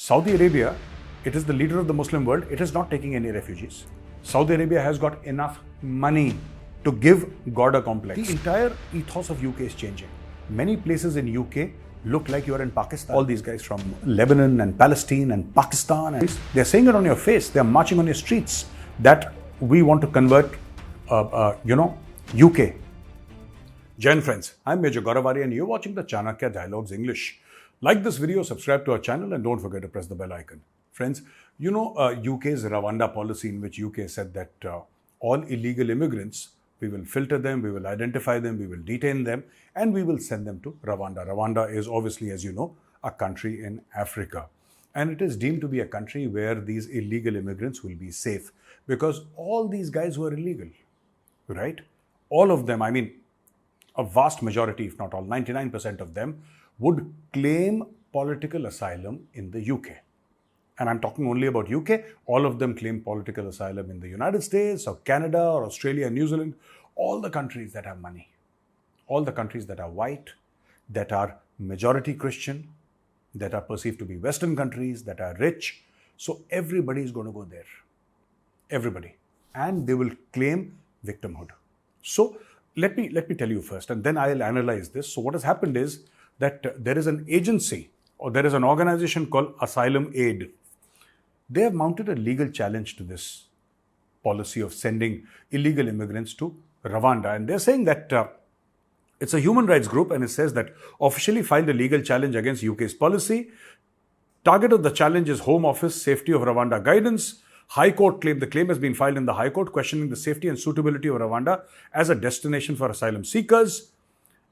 Saudi Arabia, it is the leader of the Muslim world, it is not taking any refugees. Saudi Arabia has got enough money to give God a complex. The entire ethos of UK is changing. Many places in UK look like you are in Pakistan. All these guys from Lebanon and Palestine and Pakistan, and they're saying it on your face. They're marching on your streets that we want to convert, UK. Jain friends, I'm Major Gaurav Arya and you're watching the Chanakya Dialogues English. Like this video, subscribe to our channel and don't forget to press the bell icon. Friends, you know UK's Rwanda policy, in which UK said that all illegal immigrants, we will filter them, we will identify them, we will detain them, and we will send them to Rwanda. Rwanda is obviously, as you know, a country in Africa. And it is deemed to be a country where these illegal immigrants will be safe, because all these guys who are illegal, right? All of them, I mean, a vast majority, if not all, 99% of them, would claim political asylum in the UK. And I'm talking only about UK. All of them claim political asylum in the United States or Canada or Australia and New Zealand. All the countries that have money, all the countries that are white, that are majority Christian, that are perceived to be Western countries, that are rich. So everybody is going to go there. Everybody. And they will claim victimhood. So let me tell you first, and then I'll analyze this. So what has happened is that there is an agency, or there is an organization called Asylum Aid. They have mounted a legal challenge to this policy of sending illegal immigrants to Rwanda. And they're saying that it's a human rights group, and it says that officially filed a legal challenge against UK's policy. Target of the challenge is Home Office Safety of Rwanda Guidance. High Court claimed the claim has been filed in the High Court, questioning the safety and suitability of Rwanda as a destination for asylum seekers.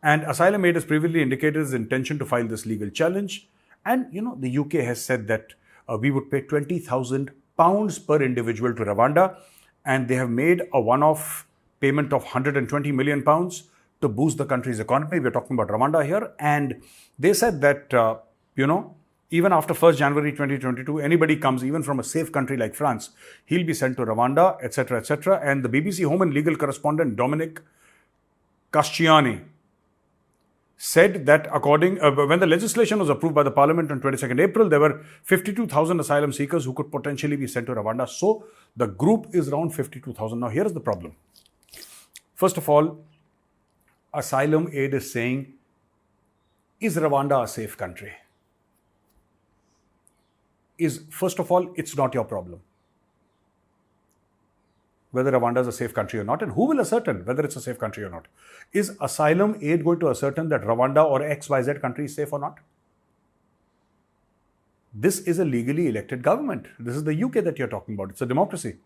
And Asylum Aid has previously indicated its intention to file this legal challenge. And, you know, the UK has said that we would pay £20,000 per individual to Rwanda. And they have made a one-off payment of £120 million to boost the country's economy. We're talking about Rwanda here. And they said that, even after 1st January 2022, anybody comes, even from a safe country like France, he'll be sent to Rwanda, etc., etc. And the BBC Home and Legal correspondent Dominic Casciani said that when the legislation was approved by the Parliament on 22nd April, there were 52,000 asylum seekers who could potentially be sent to Rwanda. So the group is around 52,000. Now here is the problem. First of all, Asylum Aid is saying, is Rwanda a safe country? First of all, it's not your problem whether Rwanda is a safe country or not, and who will ascertain whether it's a safe country or not? Is Asylum Aid going to ascertain that Rwanda or XYZ country is safe or not? This is a legally elected government. This is the UK that you're talking about. It's a democracy.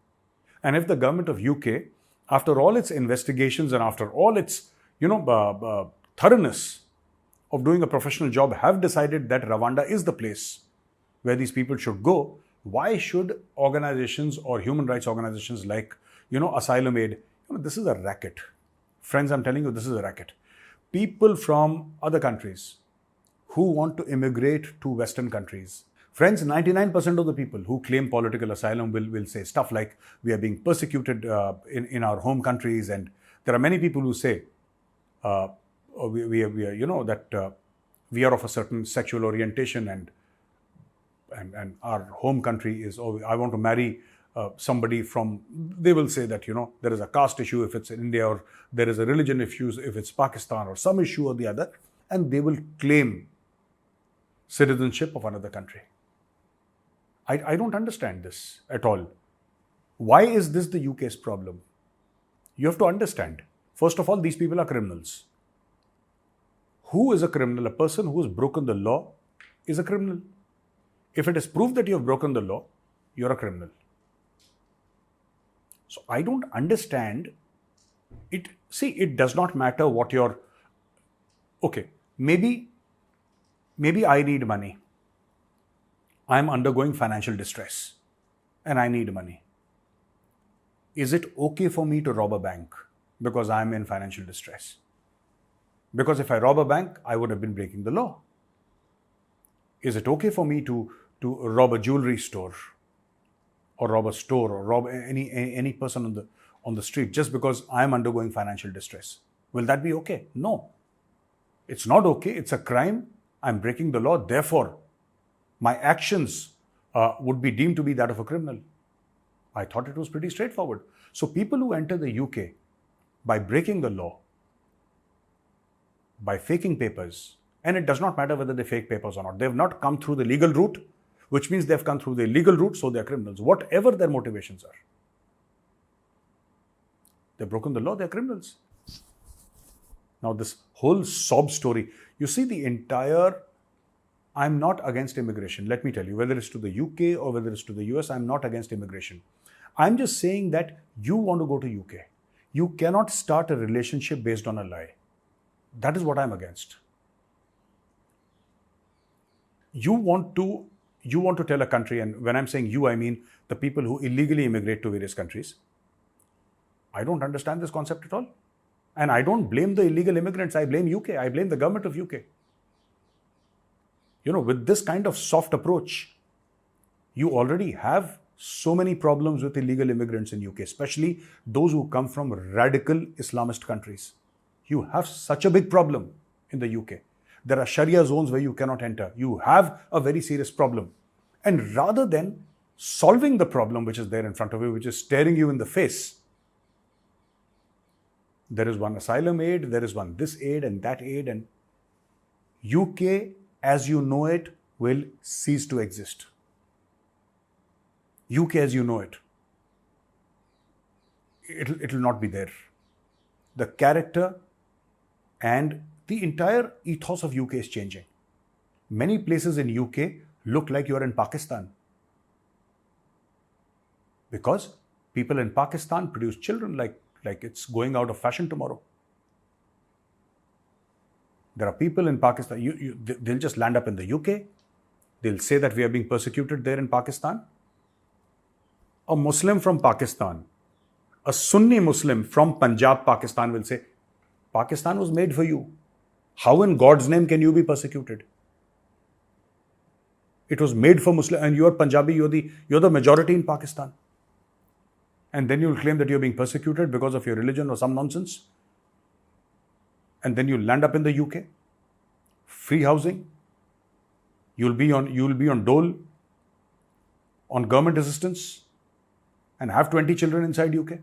And if the government of UK, after all its investigations and after all its, thoroughness of doing a professional job, have decided that Rwanda is the place where these people should go, why should organizations or human rights organizations like, Asylum Aid, this is a racket. Friends, I'm telling you, this is a racket. People from other countries who want to immigrate to Western countries. Friends, 99% of the people who claim political asylum will say stuff like, we are being persecuted in our home countries. And there are many people who say, we are of a certain sexual orientation and our home country is, I want to marry somebody from, they will say that, there is a caste issue if it's in India, or there is a religion issue if it's Pakistan, or some issue or the other, and they will claim citizenship of another country. I don't understand this at all. Why is this the UK's problem? You have to understand. First of all, these people are criminals. Who is a criminal? A person who has broken the law is a criminal. If it is proved that you have broken the law, you're a criminal. So I don't understand it. See, it does not matter what your, okay, maybe I need money. I'm undergoing financial distress and I need money. Is it okay for me to rob a bank because I'm in financial distress? Because if I rob a bank, I would have been breaking the law. Is it okay for me to rob a jewelry store or rob a store or rob any person on the street just because I'm undergoing financial distress? Will that be okay? No. It's not okay. It's a crime. I'm breaking the law. Therefore, my actions would be deemed to be that of a criminal. I thought it was pretty straightforward. So people who enter the UK by breaking the law, by faking papers, and it does not matter whether they fake papers or not, they have not come through the legal route, which means they've come through the illegal route, so they're criminals. Whatever their motivations are, they've broken the law, they're criminals. Now, this whole sob story, you see the entire, I'm not against immigration. Let me tell you, whether it's to the UK or whether it's to the US, I'm not against immigration. I'm just saying that you want to go to UK. You cannot start a relationship based on a lie. That is what I'm against. You want to tell a country, and when I'm saying you, I mean the people who illegally immigrate to various countries. I don't understand this concept at all. And I don't blame the illegal immigrants. I blame UK. I blame the government of UK. With this kind of soft approach, you already have so many problems with illegal immigrants in UK, especially those who come from radical Islamist countries. You have such a big problem in the UK. There are Sharia zones where you cannot enter. You have a very serious problem. And rather than solving the problem which is there in front of you, which is staring you in the face, there is one asylum aid, there is one this aid and that aid, and UK as you know it will cease to exist. UK as you know it, it'll not be there. The character and the entire ethos of UK is changing. Many places in UK look like you're in Pakistan because people in Pakistan produce children like it's going out of fashion tomorrow. There are people in Pakistan, they'll just land up in the UK. They'll say that we are being persecuted there in Pakistan. A Muslim from Pakistan, a Sunni Muslim from Punjab, Pakistan will say, Pakistan was made for you. How in God's name can you be persecuted? It was made for Muslim, and you're Punjabi, you're the majority in Pakistan. And then you'll claim that you're being persecuted because of your religion or some nonsense. And then you'll land up in the UK. Free housing. You'll be on dole, on government assistance, and have 20 children inside UK.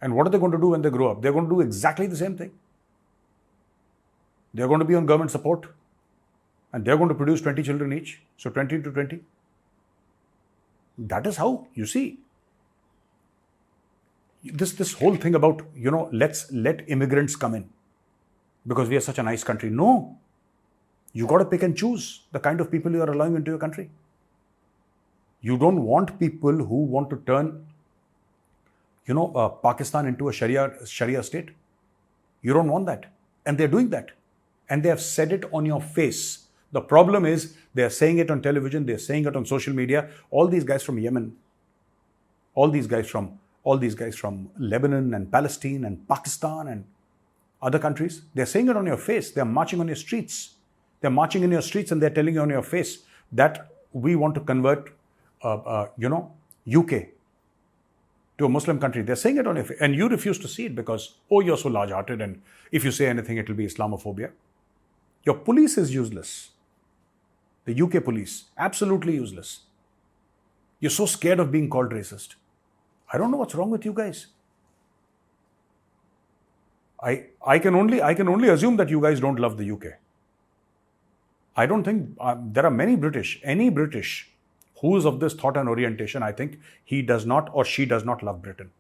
And what are they going to do when they grow up? They're going to do exactly the same thing. They're going to be on government support, and they're going to produce 20 children each. So 20 to 20. That is how, you see, this whole thing about, let's let immigrants come in because we are such a nice country. No. You got to pick and choose the kind of people you are allowing into your country. You don't want people who want to turn, Pakistan into a Sharia state. You don't want that. And they're doing that. And they have said it on your face. The problem is they are saying it on television. They're saying it on social media. All these guys from Yemen, all these guys from Lebanon and Palestine and Pakistan and other countries, they're saying it on your face. They're marching on your streets. They're marching in your streets and they're telling you on your face that we want to convert, UK to a Muslim country. They're saying it on your face. And you refuse to see it because, you're so large-hearted, and if you say anything, it'll be Islamophobia. Your police is useless. The UK police, absolutely useless. You're so scared of being called racist. I don't know what's wrong with you guys. I can only assume that you guys don't love the UK. I don't think there are any British who is of this thought and orientation. I think he does not or she does not love Britain.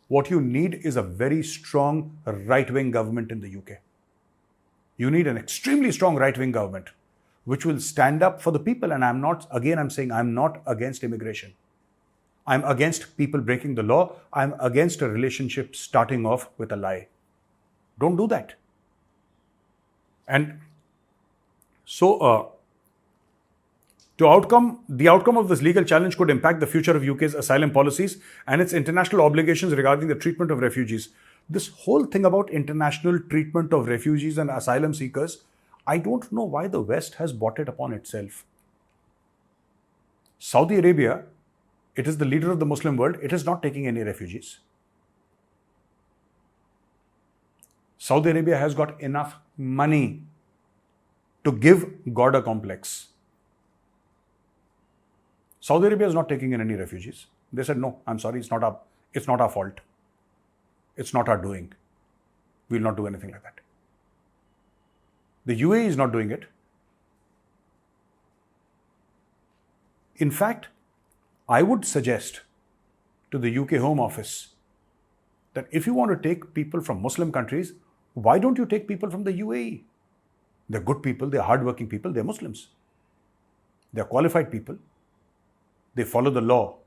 What you need is a very strong right-wing government in the UK. You need an extremely strong right-wing government which will stand up for the people. And I'm saying I'm not against immigration. I'm against people breaking the law. I'm against a relationship starting off with a lie. Don't do that. And so, the outcome of this legal challenge could impact the future of UK's asylum policies and its international obligations regarding the treatment of refugees. This whole thing about international treatment of refugees and asylum seekers, I don't know why the West has brought it upon itself. Saudi Arabia, it is the leader of the Muslim world. It is not taking any refugees. Saudi Arabia has got enough money to give God a complex. Saudi Arabia is not taking in any refugees. They said, no, I'm sorry, it's not our fault. It's not our doing. We'll not do anything like that. The UAE is not doing it. In fact, I would suggest to the UK Home Office that if you want to take people from Muslim countries, why don't you take people from the UAE? They're good people, they're hardworking people, they're Muslims. They're qualified people. They follow the law.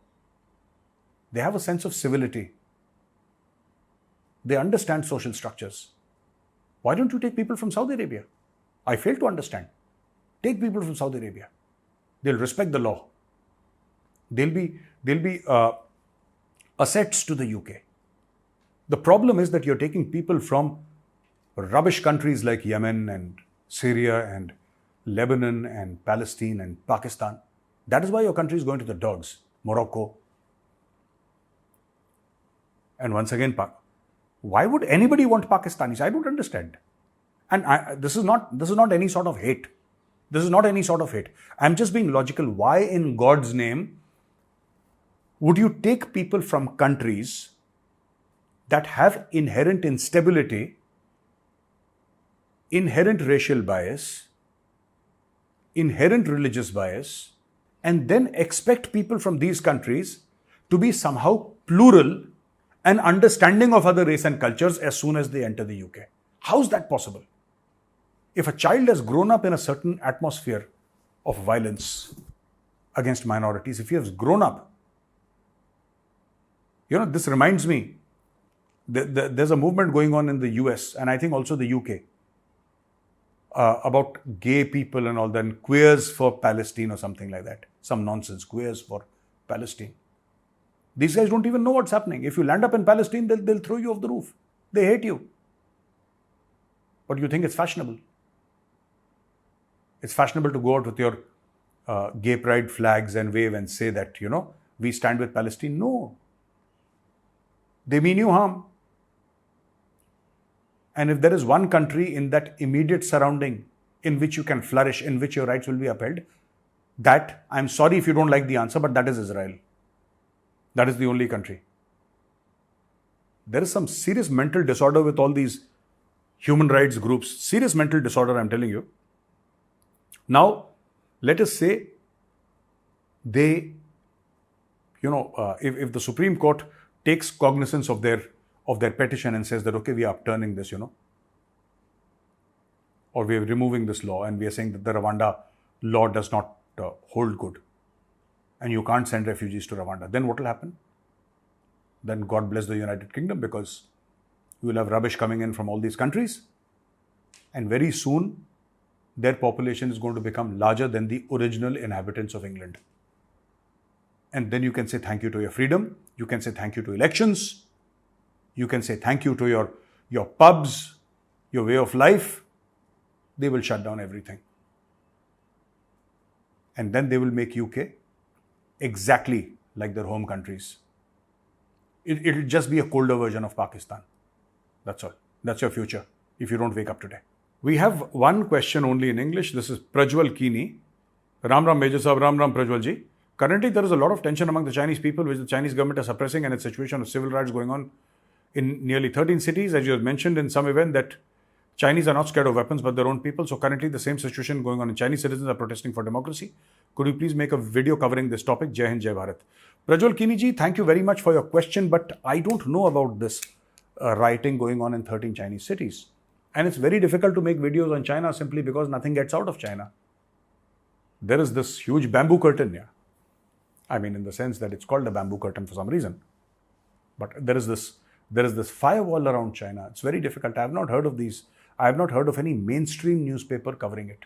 They have a sense of civility. They understand social structures. Why don't you take people from Saudi Arabia? I fail to understand. Take people from Saudi Arabia. They'll respect the law. They'll be assets to the UK. The problem is that you're taking people from rubbish countries like Yemen and Syria and Lebanon and Palestine and Pakistan. That is why your country is going to the dogs. Morocco. And once again, why would anybody want Pakistanis? I don't understand. And this is not any sort of hate. This is not any sort of hate. I'm just being logical. Why in God's name would you take people from countries that have inherent instability, inherent racial bias, inherent religious bias, and then expect people from these countries to be somehow plural and understanding of other race and cultures as soon as they enter the UK? How is that possible? If a child has grown up in a certain atmosphere of violence against minorities, if he has grown up, this reminds me, there's a movement going on in the US and I think also the UK about gay people and all that, and queers for Palestine or something like that. Some nonsense, queers for Palestine. These guys don't even know what's happening. If you land up in Palestine, they'll throw you off the roof. They hate you. But you think it's fashionable. It's fashionable to go out with your gay pride flags and wave and say that, we stand with Palestine. No. They mean you harm. And if there is one country in that immediate surrounding in which you can flourish, in which your rights will be upheld, that, I'm sorry if you don't like the answer, but that is Israel. That is the only country. There is some serious mental disorder with all these human rights groups. Serious mental disorder, I'm telling you. Now, let us say they, if the Supreme Court takes cognizance of their petition and says that, okay, we are upturning this, or we are removing this law and we are saying that the Rwanda law does not hold good and you can't send refugees to Rwanda, then what will happen? Then God bless the United Kingdom, because you will have rubbish coming in from all these countries and very soon their population is going to become larger than the original inhabitants of England. And then you can say thank you to your freedom, you can say thank you to elections, you can say thank you to your pubs, your way of life. They will shut down everything. And then they will make UK exactly like their home countries. It'll just be a colder version of Pakistan. That's all. That's your future if you don't wake up today. We have one question only in English. This is Prajwal Kini. Ram Ram Major Sahab, Ram Ram Prajwal ji. Currently, there is a lot of tension among the Chinese people, which the Chinese government is suppressing, and a situation of civil rights going on in nearly 13 cities. As you have mentioned in some event that Chinese are not scared of weapons, but their own people. So currently, the same situation going on in Chinese citizens are protesting for democracy. Could you please make a video covering this topic? Jai Hind, Jai Bharat. Prajwal Kini ji, thank you very much for your question, but I don't know about this rioting going on in 13 Chinese cities. And it's very difficult to make videos on China simply because nothing gets out of China. There is this huge bamboo curtain here. I mean, in the sense that it's called a bamboo curtain for some reason. But there is this firewall around China. It's very difficult. I have not heard of these. I have not heard of any mainstream newspaper covering it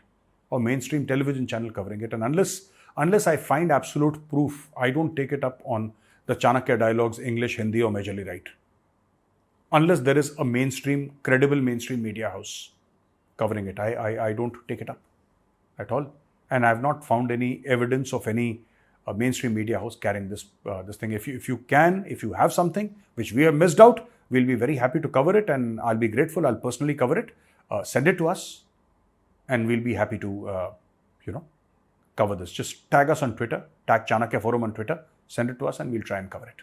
or mainstream television channel covering it. And unless I find absolute proof, I don't take it up on the Chanakya Dialogues English, Hindi or Majorly Right. Unless there is a credible mainstream media house covering it, I don't take it up at all. And I have not found any evidence of any mainstream media house carrying this thing. If you have something which we have missed out, we'll be very happy to cover it, and I'll be grateful. I'll personally cover it. Send it to us, and we'll be happy to, cover this. Just tag us on Twitter, tag Chanakya Forum on Twitter, send it to us and we'll try and cover it.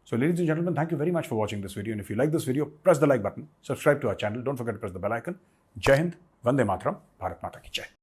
So ladies and gentlemen, thank you very much for watching this video. And if you like this video, press the like button, subscribe to our channel. Don't forget to press the bell icon. Jai Hind, Vande Mataram, Bharat Mata Ki Jai.